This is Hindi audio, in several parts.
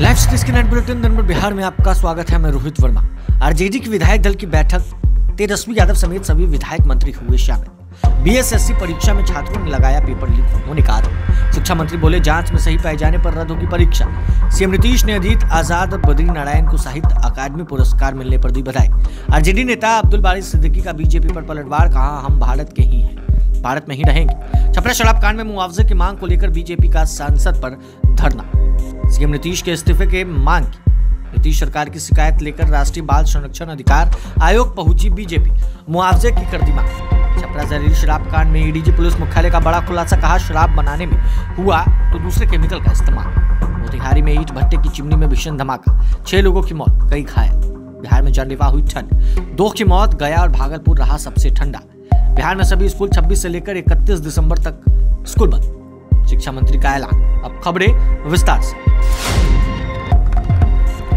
लाइव सिटी के नेट बुलेटिन नंबर बिहार में आपका स्वागत है। मैं रोहित वर्मा। आरजेडी की विधायक दल की बैठक, तेजस्वी यादव समेत सभी विधायक मंत्री हुए शामिल। बीएसएससी परीक्षा में छात्रों ने लगाया पेपर लीक होने का आरोप। शिक्षा मंत्री बोले, जांच में सही पाए जाने पर रद्द होगी परीक्षा। सीएम नीतीश ने अजीत आजाद और बद्री नारायण को साहित्य अकादमी पुरस्कार मिलने पर दी बधाई। आरजेडी नेता अब्दुल बारी सिद्दीकी का बीजेपी पर पलटवार, कहा हम भारत के ही हैं, भारत में ही रहेंगे। छपरा शराब कांड में मुआवजे की मांग को लेकर बीजेपी का सांसद पर धरना। सीएम नीतीश के इस्तीफे के मांग की। नीतीश सरकार की शिकायत लेकर राष्ट्रीय बाल संरक्षण अधिकार आयोग पहुंची बीजेपी, मुआवजे की कर दी मांग। छपरा जहरीली शराब कांड में एडीजी पुलिस मुख्यालय का बड़ा खुलासा, कहा शराब बनाने में हुआ तो दूसरे केमिकल का इस्तेमाल। मोतिहारी में ईंट भट्टे की चिमनी में भीषण धमाका, 6 लोगों की मौत, कई घायल। बिहार में जानलेवा हुई ठंड, 2 की मौत, गया और भागलपुर रहा सबसे ठंडा। बिहार में सभी स्कूल 26 से लेकर 31 दिसंबर तक स्कूल बंद। शिक्षा मंत्री का ऐलान। अब खबरें विस्तार से।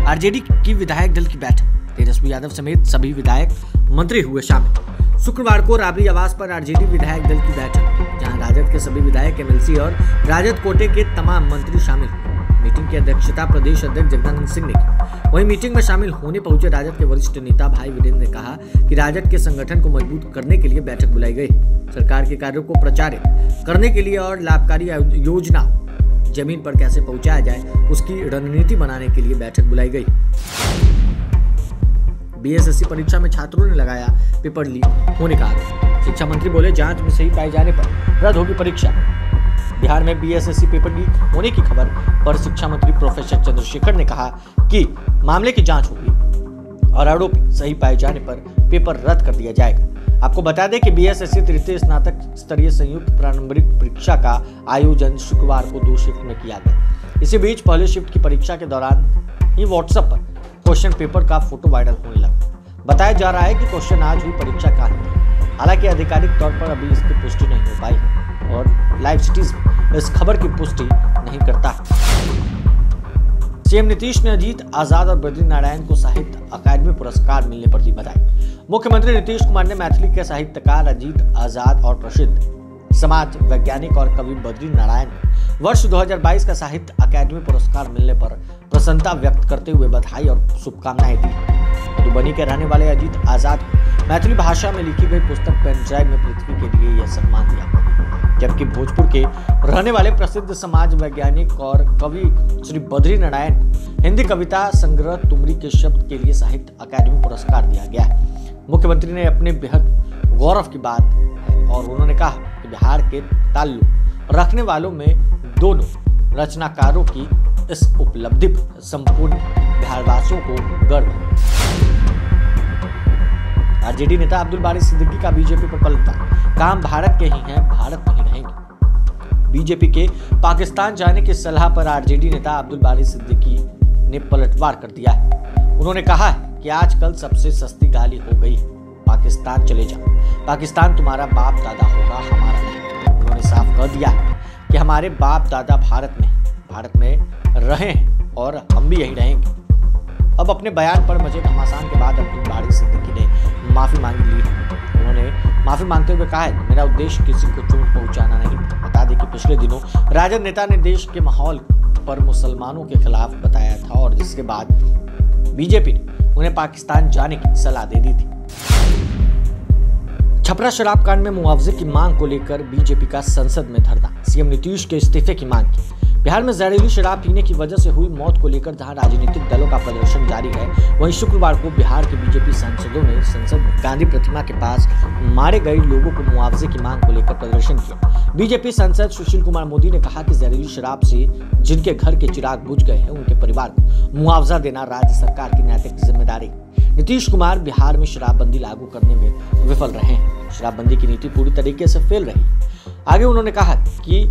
आरजेडी की विधायक दल की बैठक, तेजस्वी यादव समेत सभी विधायक मंत्री हुए शामिल। शुक्रवार को राबड़ी आवास पर आरजेडी विधायक दल की बैठक, जहां राजद के सभी विधायक, एमएलसी और राजद कोटे के तमाम मंत्री शामिल हुए। मीटिंग की अध्यक्षता प्रदेश अध्यक्ष जगदानंद सिंह ने की। वहीं मीटिंग में शामिल होने पहुंचे राजद के वरिष्ठ नेता भाई वीरेंद्र ने कहा कि राजद के संगठन को मजबूत करने के लिए बैठक बुलाई गई। सरकार के कार्यों को प्रचारित करने के लिए और लाभकारी योजना जमीन पर कैसे पहुंचाया जाए, उसकी रणनीति बनाने के लिए बैठक बुलाई गई। बीएसएससी परीक्षा में छात्रों ने लगाया पेपर लीक होने का आरोप। शिक्षा मंत्री बोले, जांच में सही पाए जाने पर रद्द होगी परीक्षा। बिहार में बीएसएससी पेपर लीक होने की खबर पर शिक्षा मंत्री प्रोफेसर चंद्रशेखर ने कहा कि मामले की जांच होगी और आरोपी सही पाए जाने पर पेपर रद्द कर दिया जाएगा। आपको बता दें कि बीएसएससी तृतीय स्नातक स्तरीय संयुक्त प्रारंभिक परीक्षा का आयोजन शुक्रवार को 2 शिफ्ट में किया गया। इसी बीच पहले शिफ्ट की परीक्षा के दौरान ही व्हाट्सएप पर क्वेश्चन पेपर का फोटो वायरल होने लगा। बताया जा रहा है कि क्वेश्चन आज हुई परीक्षा का है। हालांकि आधिकारिक तौर पर अभी इसकी पुष्टि नहीं हो पाई है और लाइव सिटीज इस खबर की पुष्टि नहीं करता है। सीएम नीतीश ने अजीत आजाद और बद्री नारायण को साहित्य अकादमी पुरस्कार मिलने पर दी बधाई। मुख्यमंत्री नीतीश कुमार ने मैथिली के साहित्यकार अजीत आजाद और प्रसिद्ध समाज वैज्ञानिक और कवि बद्री नारायण को वर्ष 2022 का साहित्य अकादमी पुरस्कार मिलने पर प्रसन्नता व्यक्त करते हुए बधाई और शुभकामनाएं दी। मधुबनी के रहने वाले अजीत आजाद को मैथिली भाषा में लिखी गई पुस्तक पेन ड्राइव में पृथ्वी के लिए यह सम्मान दिया, जबकि भोजपुर के रहने वाले प्रसिद्ध समाज वैज्ञानिक और कवि श्री बद्री नारायण हिंदी कविता संग्रह तुमरी के शब्द के लिए साहित्य अकादमी पुरस्कार दिया गया है। मुख्यमंत्री ने अपने बेहद गौरव की बात है और उन्होंने कहा कि बिहार के ताल्लुक रखने वालों में दोनों रचनाकारों की इस उपलब्धि पर संपूर्ण बिहारवासियों को गर्व है। आरजेडी नेता अब्दुल बारी सिद्दीकी का बीजेपी पर पलटवार, काम भारत के ही हैं, भारत में ही रहेंगे। बीजेपी के पाकिस्तान जाने की सलाह पर आरजेडी नेता अब्दुल बारी सिद्दीकी ने पलटवार कर दिया है। उन्होंने कहा है कि आजकल सबसे सस्ती गाली हो गई, पाकिस्तान चले जाओ, पाकिस्तान तुम्हारा बाप दादा होगा, हमारा नहीं। उन्होंने साफ कह दिया है कि हमारे बाप दादा भारत में रहे हैं और हम भी यही रहेंगे। अब अपने बयान पर मजे घमासान के बाद अब्दुल बारी सिद्दीकी ने माफी मांग ली है। उन्होंने माफी मांगते हुए कहा है, मेरा उद्देश्य किसी को चोट पहुंचाना नहीं। बता दें कि पिछले दिनों राजद नेता ने देश के माहौल पर मुसलमानों के खिलाफ बताया था और जिसके बाद बीजेपी ने उन्हें पाकिस्तान जाने की सलाह दे दी थी। छपरा शराब कांड में मुआवजे की मांग को लेकर बीजेपी का संसद में धरना, सीएम नीतीश के इस्तीफे की मांग की। बिहार में जहरीली शराब पीने की वजह से हुई मौत को लेकर जहां राजनीतिक दलों का प्रदर्शन जारी है, वहीं शुक्रवार को बिहार के बीजेपी सांसदों ने संसद में गांधी प्रतिमा के पास मारे गए लोगों को मुआवजे की मांग को लेकर प्रदर्शन किया। बीजेपी सांसद सुशील कुमार मोदी ने कहा कि जहरीली शराब से जिनके घर के चिराग बुझ गए हैं, उनके परिवार को मुआवजा देना राज्य सरकार की नैतिक जिम्मेदारी। नीतीश कुमार बिहार में शराबबंदी लागू करने में विफल रहे हैं, शराबबंदी की नीति पूरी तरीके से फेल रही। आगे उन्होंने कहा कि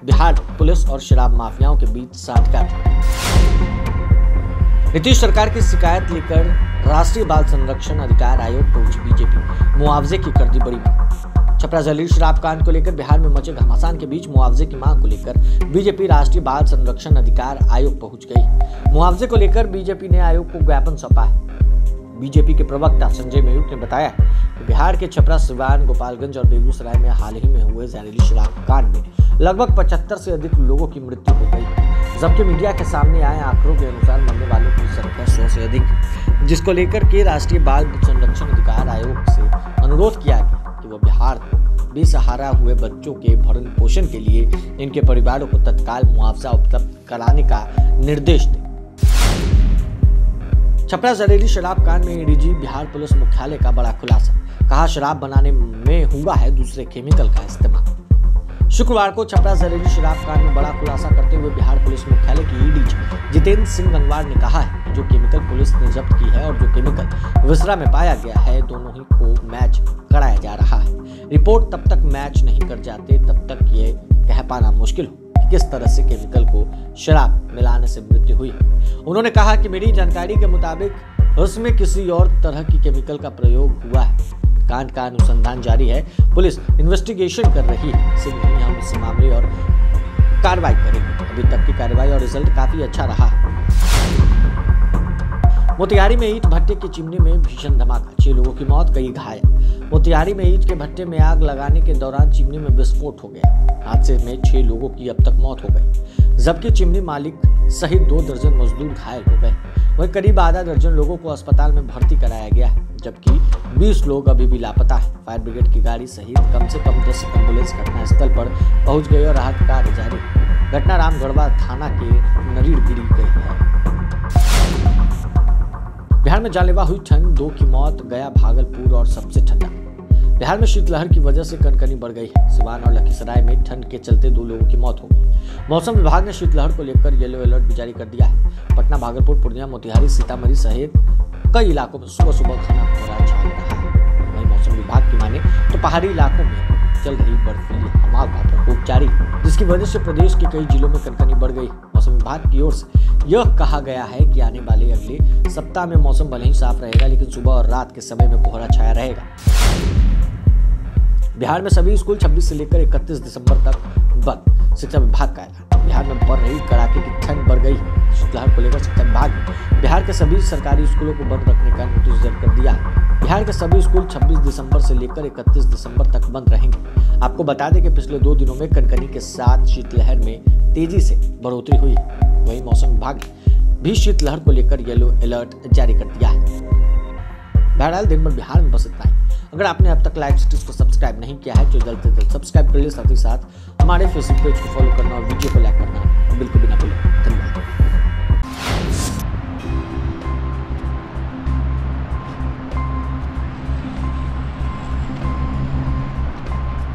बिहार पुलिस और शराब माफियाओं के बीच साठगांठ। नीतीश सरकार की शिकायत लेकर राष्ट्रीय बाल संरक्षण अधिकार आयोग पहुंची बीजेपी, मुआवजे की कर दी बड़ी मांग। छपरा जहरीली शराब कांड को लेकर बिहार में मचे घमासान के बीच मुआवजे की मांग को लेकर बीजेपी राष्ट्रीय बाल संरक्षण अधिकार आयोग पहुंच गई। मुआवजे को लेकर बीजेपी ने आयोग को ज्ञापन सौंपा है। बीजेपी के प्रवक्ता संजय मयूख ने बताया कि बिहार के छपरा, सिवान, गोपालगंज और बेगूसराय में हाल ही में हुए जहरीली शराब कांड में लगभग 75 से अधिक लोगों की मृत्यु हो गई। जबकि मीडिया के सामने आए आंकड़ों के अनुसार मरने वालों की संख्या 100 से अधिक, जिसको लेकर के राष्ट्रीय बाल संरक्षण अधिकार आयोग से अनुरोध किया गया कि वह बिहार को बेसहारा हुए बच्चों के भरण पोषण के लिए इनके परिवारों को तत्काल मुआवजा उपलब्ध कराने का निर्देश दे। छपरा जहरीली शराब कांड में एडीजी बिहार पुलिस मुख्यालय का बड़ा खुलासा, कहा शराब बनाने में हुआ है दूसरे केमिकल का इस्तेमाल। शुक्रवार को छपरा जहरीली शराब कांड में बड़ा खुलासा करते हुए बिहार पुलिस मुख्यालय की एडीजी जितेंद्र सिंह गंगवार ने कहा है जो केमिकल पुलिस ने जब्त की है और जो केमिकल विसरा में पाया गया है, दोनों ही को मैच कराया जा रहा है। रिपोर्ट तब तक मैच नहीं कर जाते तब तक ये कह पाना मुश्किल हो कि किस तरह से केमिकल को शराब मिलाने से मृत्यु हुई। उन्होंने कहा कि मेरी जानकारी के मुताबिक उसमें किसी और तरह की केमिकल का प्रयोग हुआ है। कांड का अनुसंधान जारी है, पुलिस इन्वेस्टिगेशन कर रही है। इसी नहीं हम इस मामले और कार्रवाई करेंगे। अभी तक की कार्रवाई और रिजल्ट काफी अच्छा रहा है। मोतिहारी में ईंट भट्टे की चिमनी में भीषण धमाका, 6 लोगों की मौत, कई घायल। मोतिहारी में ईंट के भट्टे में आग लगाने के दौरान चिमनी में विस्फोट हो गया। हादसे में 6 लोगों की अब तक मौत हो गई, जबकि चिमनी मालिक सहित 2 दर्जन मजदूर घायल हो गए। वहीं करीब आधा दर्जन लोगों को अस्पताल में भर्ती कराया गया है, जबकि 20 लोग अभी भी लापता है। फायर ब्रिगेड की गाड़ी सहित कम से कम 10 एम्बुलेंस घटनास्थल पर पहुंच गई और राहत कार्य जारी। घटना रामगढ़वा थाना के नरीड़गिरी गई है। बिहार में जानलेवा हुई ठंड, 2 की मौत, गया भागलपुर और सबसे ठंडा। बिहार में शीतलहर की वजह से कनकनी बढ़ गई है। सिवान और लखीसराय में ठंड के चलते 2 लोगों की मौत हो गई। मौसम विभाग ने शीतलहर को लेकर येलो अलर्ट भी जारी कर दिया है। पटना, भागलपुर, पूर्णिया, मोतिहारी, सीतामढ़ी सहित कई इलाकों में सुबह सुबह घना कोहरा छा रहा है। वहीं मौसम विभाग की माने तो पहाड़ी इलाकों में चल रही बर्फीली हवा का प्रकोप जारी, जिसकी वजह से प्रदेश के कई जिलों में कनकनी बढ़ गई। मौसम विभाग की ओर से यह कहा गया है कि आने वाले अगले सप्ताह में मौसम भले ही साफ रहेगा, लेकिन सुबह और रात के समय में कोहरा छाया रहेगा। बिहार में सभी स्कूल 26 से लेकर 31 दिसंबर तक बंद, शिक्षा विभाग का ऐलान। बिहार में बढ़ रही कड़ाके की ठंड बढ़ गई। शीतलहर को लेकर शिक्षा विभाग ने बिहार के सभी सरकारी स्कूलों को बंद रखने का नोटिस जारी कर दिया है। बिहार के सभी स्कूल 26 दिसंबर से लेकर 31 दिसंबर तक बंद रहेंगे। आपको बता दें कि पिछले 2 दिनों में कनकनी के साथ शीतलहर में तेजी से बढ़ोतरी हुई है। वहीं मौसम विभाग ने भी शीतलहर को लेकर येलो अलर्ट जारी कर दिया है। बहरहाल दिन भर बिहार में बस इतना ही। अगर आपने अब तक लाइव सिटीज को सब्सक्राइब नहीं किया है तो जल्द से जल्द सब्सक्राइब कर ले, साथ ही साथ हमारे फेसबुक पेज को फॉलो करना और वीडियो को लाइक करना बिल्कुल भी ना भूलें। धन्यवाद।